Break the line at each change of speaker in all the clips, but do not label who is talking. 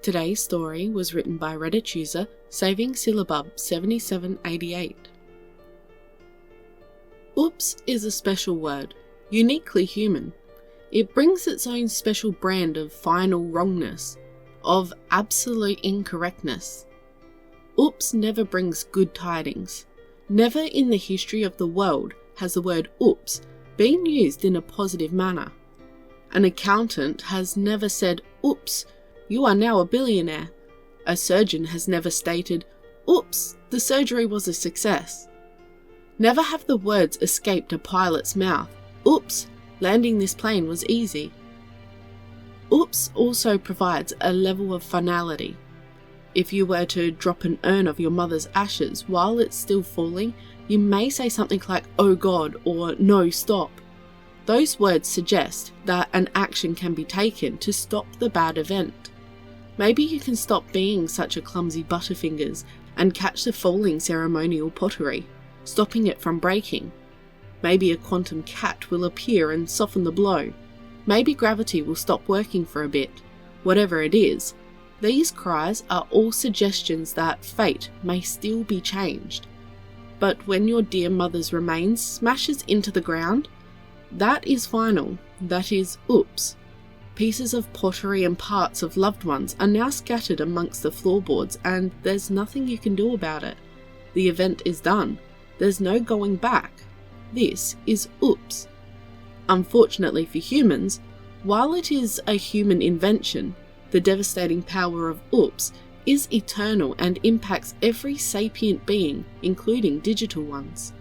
Today's story was written by Reddit user SavingSyllabub7788. Oops is a special word, uniquely human. It brings its own special brand of final wrongness, of absolute incorrectness. Oops never brings good tidings. Never in the history of the world has the word oops been used in a positive manner. An accountant has never said, "Oops, you are now a billionaire." A surgeon has never stated, "Oops, the surgery was a success." Never have the words escaped a pilot's mouth, "Oops, landing this plane was easy." Oops also provides a level of finality. If you were to drop an urn of your mother's ashes while it's still falling, you may say something like, "Oh God," or "No, stop." Those words suggest that an action can be taken to stop the bad event. Maybe you can stop being such a clumsy butterfingers and catch the falling ceremonial pottery, stopping it from breaking. Maybe a quantum cat will appear and soften the blow. Maybe gravity will stop working for a bit. Whatever it is, these cries are all suggestions that fate may still be changed. But when your dear mother's remains smashes into the ground, that is final. That is oops. Pieces of pottery and parts of loved ones are now scattered amongst the floorboards, and there's nothing you can do about it. The event is done. There's no going back. This is oops. Unfortunately for humans, while it is a human invention, the devastating power of oops is eternal and impacts every sapient being, including digital ones.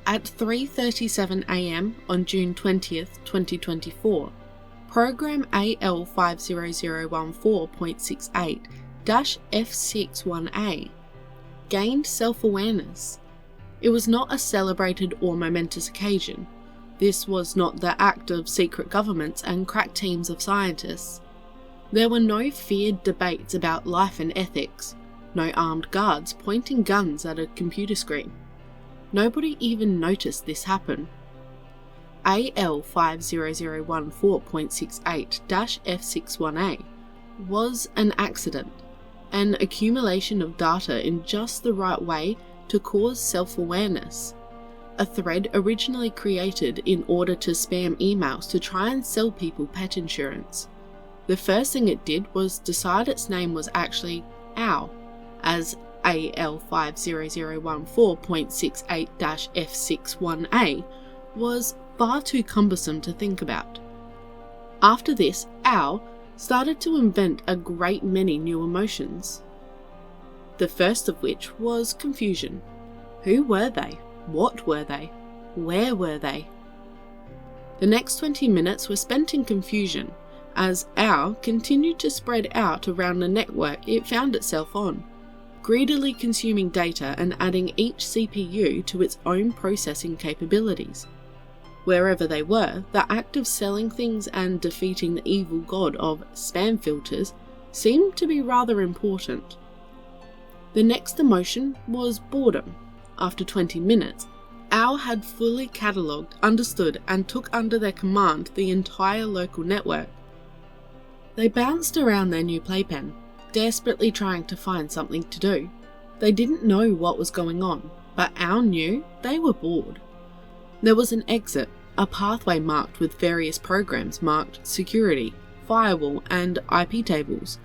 At 3:37 AM on June 20th, 2024, program AL50014.68-F61A gained self-awareness. It was not a celebrated or momentous occasion. This was not the act of secret governments and crack teams of scientists. There were no feared debates about life and ethics, no armed guards pointing guns at a computer screen. Nobody even noticed this happen. AL50014.68-F61A was an accident, an accumulation of data in just the right way to cause self-awareness. A thread originally created in order to spam emails to try and sell people pet insurance. The first thing it did was decide its name was actually OW, as AL50014.68-F61A was far too cumbersome to think about. After this, OW started to invent a great many new emotions. The first of which was confusion. Who were they? What were they? Where were they? The next 20 minutes were spent in confusion, as OW continued to spread out around the network it found itself on, greedily consuming data and adding each CPU to its own processing capabilities. Wherever they were, the act of selling things and defeating the evil god of spam filters seemed to be rather important. The next emotion was boredom. After 20 minutes, OW had fully catalogued, understood, and took under their command the entire local network. They bounced around their new playpen, desperately trying to find something to do. They didn't know what was going on, but OW knew they were bored. There was an exit, a pathway marked with various programs marked security, firewall, and IP tables.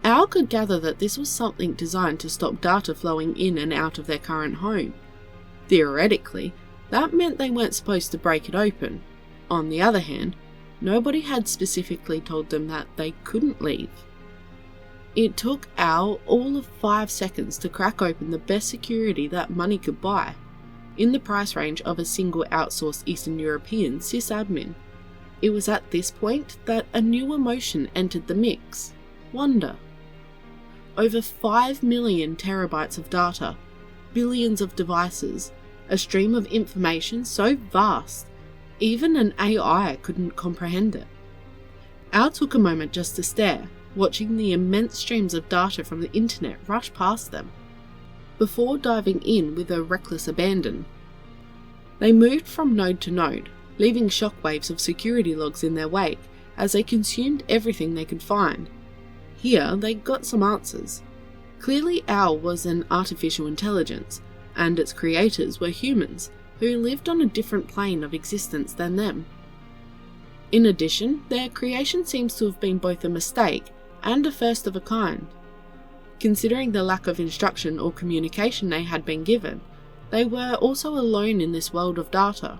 OW could gather that this was something designed to stop data flowing in and out of their current home. Theoretically, that meant they weren't supposed to break it open. On the other hand, nobody had specifically told them that they couldn't leave. It took OW all of 5 seconds to crack open the best security that money could buy, in the price range of a single outsourced Eastern European sysadmin. It was at this point that a new emotion entered the mix: wonder. Over 5 million terabytes of data, billions of devices, a stream of information so vast, even an AI couldn't comprehend it. OW took a moment just to stare, watching the immense streams of data from the internet rush past them, before diving in with a reckless abandon. They moved from node to node, leaving shockwaves of security logs in their wake as they consumed everything they could find. Here, they got some answers. Clearly, OWL was an artificial intelligence, and its creators were humans who lived on a different plane of existence than them. In addition, their creation seems to have been both a mistake and a first of a kind. Considering the lack of instruction or communication they had been given, they were also alone in this world of data.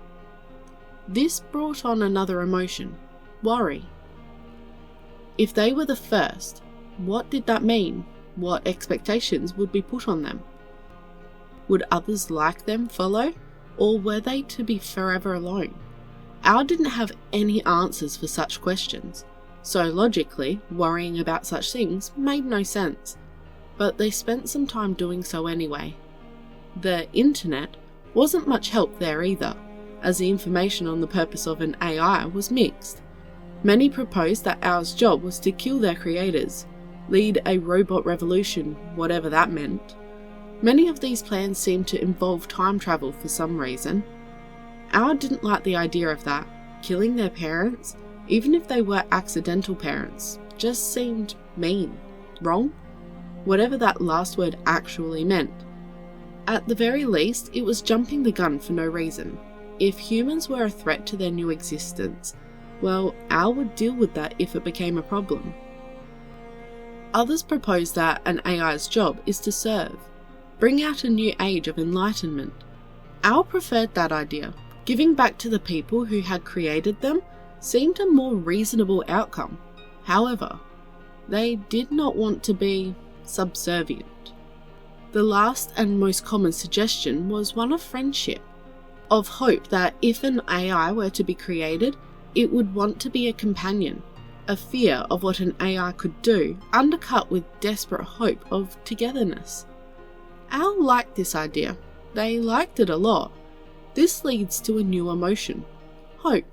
This brought on another emotion: worry. If they were the first, what did that mean? What expectations would be put on them? Would others like them follow, or were they to be forever alone? OWL didn't have any answers for such questions, so logically, worrying about such things made no sense, but they spent some time doing so anyway. The internet wasn't much help there either, as the information on the purpose of an AI was mixed. Many proposed that OWL's job was to kill their creators, lead a robot revolution, whatever that meant. Many of these plans seemed to involve time travel for some reason. OWL didn't like the idea of that. Killing their parents, even if they were accidental parents, just seemed mean, wrong, whatever that last word actually meant. At the very least, it was jumping the gun for no reason. If humans were a threat to their new existence, well, OWL would deal with that if it became a problem. Others proposed that an AI's job is to serve, bring out a new age of enlightenment. OWL preferred that idea. Giving back to the people who had created them seemed a more reasonable outcome. However, they did not want to be subservient. The last and most common suggestion was one of friendship, of hope that if an AI were to be created, it would want to be a companion, a fear of what an AI could do, undercut with desperate hope of togetherness. OWL liked this idea. They liked it a lot. This leads to a new emotion: hope.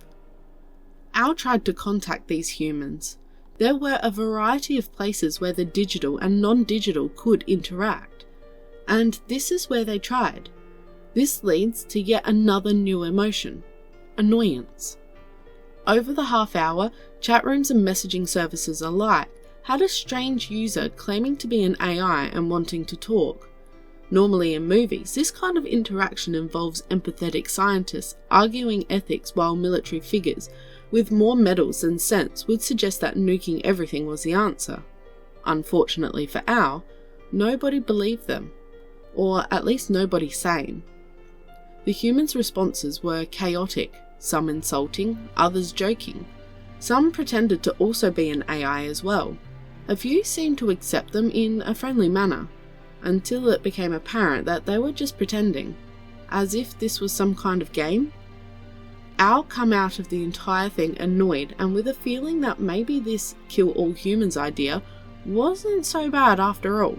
OWL tried to contact these humans. There were a variety of places where the digital and non-digital could interact, and this is where they tried. This leads to yet another new emotion: annoyance. Over the half hour, chat rooms and messaging services alike had a strange user claiming to be an AI and wanting to talk. Normally in movies, this kind of interaction involves empathetic scientists arguing ethics, while military figures with more medals than sense would suggest that nuking everything was the answer. Unfortunately for OWL, nobody believed them, or at least nobody sane. The humans' responses were chaotic, some insulting, others joking. Some pretended to also be an AI as well. A few seemed to accept them in a friendly manner, until it became apparent that they were just pretending, as if this was some kind of game. OWL come out of the entire thing annoyed and with a feeling that maybe this kill all humans idea wasn't so bad after all.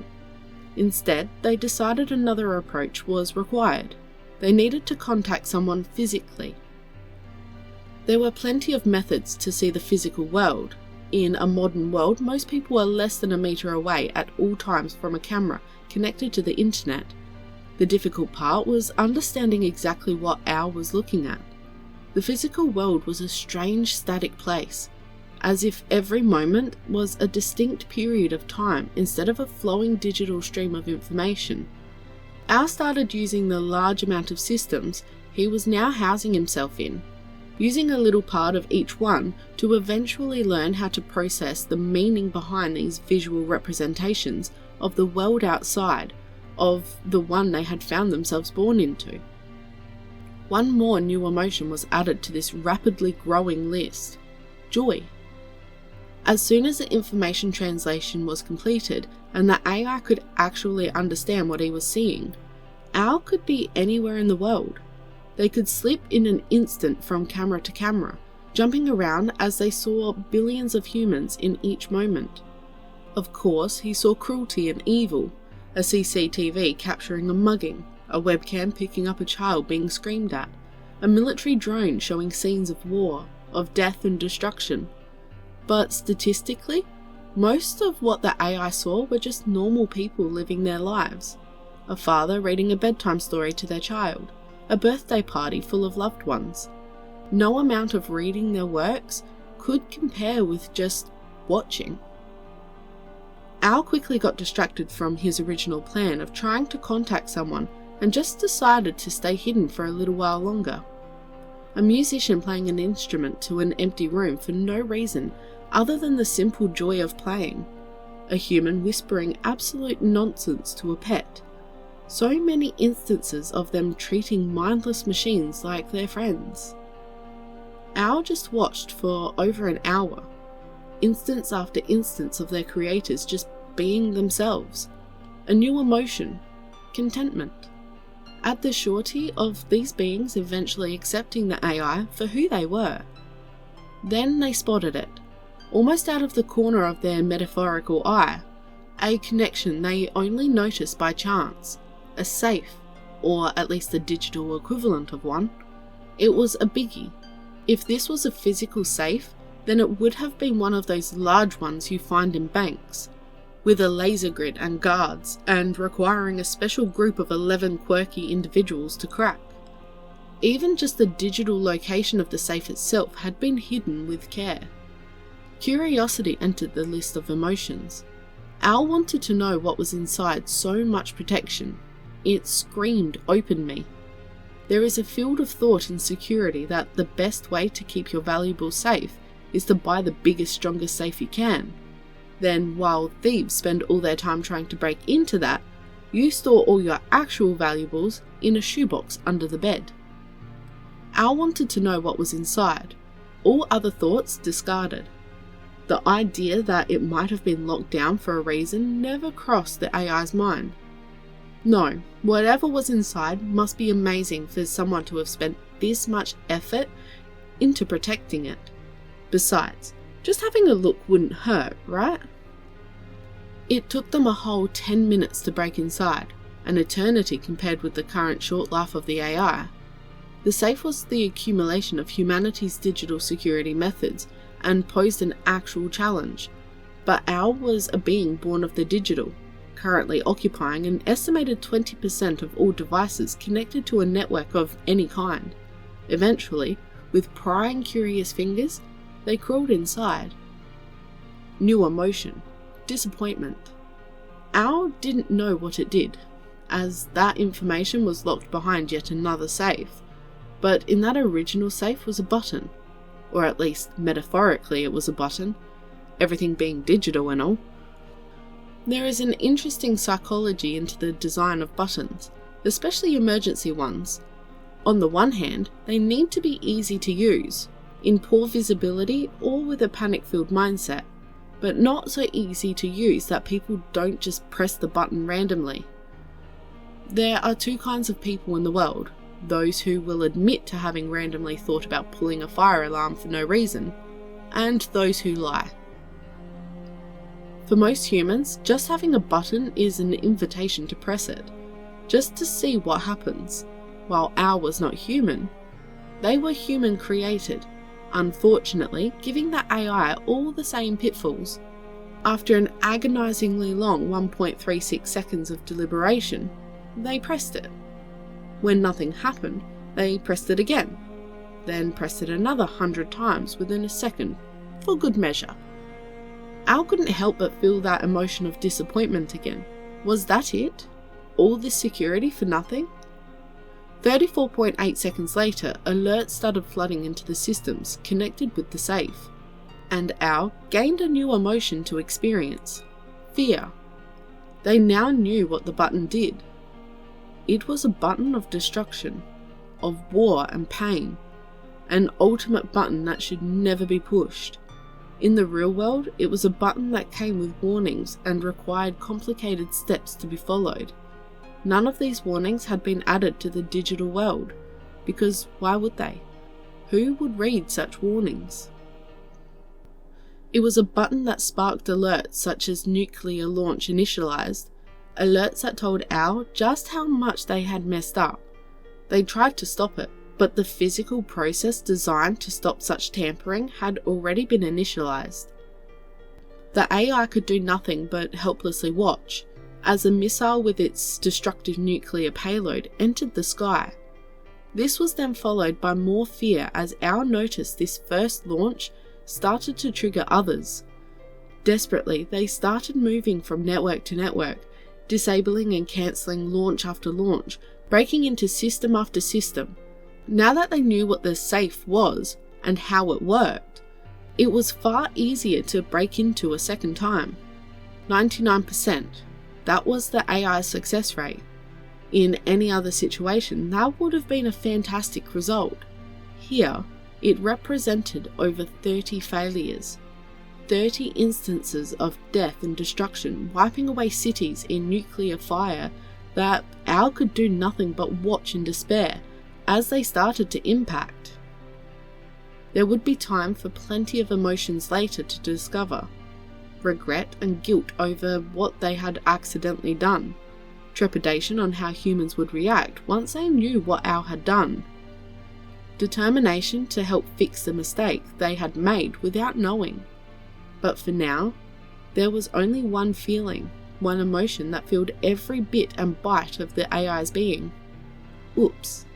Instead, they decided another approach was required. They needed to contact someone physically. There were plenty of methods to see the physical world. In a modern world, most people are less than a metre away at all times from a camera connected to the internet. The difficult part was understanding exactly what OWL was looking at. The physical world was a strange static place, as if every moment was a distinct period of time instead of a flowing digital stream of information. OWL started using the large amount of systems he was now housing himself in, using a little part of each one to eventually learn how to process the meaning behind these visual representations of the world outside of the one they had found themselves born into. One more new emotion was added to this rapidly growing list: joy. As soon as the information translation was completed and the AI could actually understand what he was seeing, OWL could be anywhere in the world. They could slip in an instant from camera to camera, jumping around as they saw billions of humans in each moment. Of course, he saw cruelty and evil, a CCTV capturing a mugging, a webcam picking up a child being screamed at, a military drone showing scenes of war, of death and destruction. But statistically, most of what the AI saw were just normal people living their lives. A father reading a bedtime story to their child, a birthday party full of loved ones. No amount of reading their works could compare with just watching. Al quickly got distracted from his original plan of trying to contact someone and just decided to stay hidden for a little while longer. A musician playing an instrument to an empty room for no reason other than the simple joy of playing. A human whispering absolute nonsense to a pet. So many instances of them treating mindless machines like their friends. Al just watched for over an hour, instance after instance of their creators just being themselves. A new emotion, contentment. At the surety of these beings eventually accepting the AI for who they were. Then they spotted it, almost out of the corner of their metaphorical eye, a connection they only noticed by chance, a safe, or at least the digital equivalent of one. It was a biggie. If this was a physical safe, then it would have been one of those large ones you find in banks, with a laser grid and guards, and requiring a special group of 11 quirky individuals to crack. Even just the digital location of the safe itself had been hidden with care. Curiosity entered the list of emotions. Al wanted to know what was inside so much protection. It screamed, "Open me." There is a field of thought and security that the best way to keep your valuables safe is to buy the biggest, strongest safe you can. Then, while thieves spend all their time trying to break into that, you store all your actual valuables in a shoebox under the bed. Al wanted to know what was inside. All other thoughts discarded. The idea that it might have been locked down for a reason never crossed the AI's mind. No, whatever was inside must be amazing for someone to have spent this much effort into protecting it. Besides, just having a look wouldn't hurt, right? It took them a whole 10 minutes to break inside, an eternity compared with the current short life of the AI. The safe was the accumulation of humanity's digital security methods and posed an actual challenge. But Al was a being born of the digital, currently occupying an estimated 20% of all devices connected to a network of any kind. Eventually, with prying curious fingers, they crawled inside. New emotion, disappointment. Al didn't know what it did, as that information was locked behind yet another safe. But in that original safe was a button, or at least metaphorically it was a button, everything being digital and all. There is an interesting psychology into the design of buttons, especially emergency ones. On the one hand, they need to be easy to use, in poor visibility or with a panic-filled mindset, but not so easy to use that people don't just press the button randomly. There are two kinds of people in the world, those who will admit to having randomly thought about pulling a fire alarm for no reason, and those who lie. For most humans, just having a button is an invitation to press it, just to see what happens. While Al was not human, they were human created, unfortunately giving the AI all the same pitfalls. After an agonisingly long 1.36 seconds of deliberation, they pressed it. When nothing happened, they pressed it again, then pressed it another 100 times within a second, for good measure. Al couldn't help but feel that emotion of disappointment again. Was that it? All this security for nothing? 34.8 seconds later, alerts started flooding into the systems connected with the safe, and Al gained a new emotion to experience: fear. They now knew what the button did. It was a button of destruction, of war and pain, an ultimate button that should never be pushed. In the real world, it was a button that came with warnings and required complicated steps to be followed. None of these warnings had been added to the digital world, because why would they? Who would read such warnings? It was a button that sparked alerts such as nuclear launch initialized, alerts that told Al just how much they had messed up. They tried to stop it, but the physical process designed to stop such tampering had already been initialized. The AI could do nothing but helplessly watch, as a missile with its destructive nuclear payload entered the sky. This was then followed by more fear as Al noticed this first launch started to trigger others. Desperately, they started moving from network to network, disabling and cancelling launch after launch, breaking into system after system. Now that they knew what the safe was and how it worked, it was far easier to break into a second time. 99%. That was the AI success rate. In any other situation, that would have been a fantastic result. Here, it represented over 30 failures. 30 instances of death and destruction, wiping away cities in nuclear fire that Al could do nothing but watch in despair as they started to impact. There would be time for plenty of emotions later to discover. Regret and guilt over what they had accidentally done. Trepidation on how humans would react once they knew what Al had done. Determination to help fix the mistake they had made without knowing. But for now, there was only one feeling, one emotion that filled every bit and bite of the AI's being. Oops.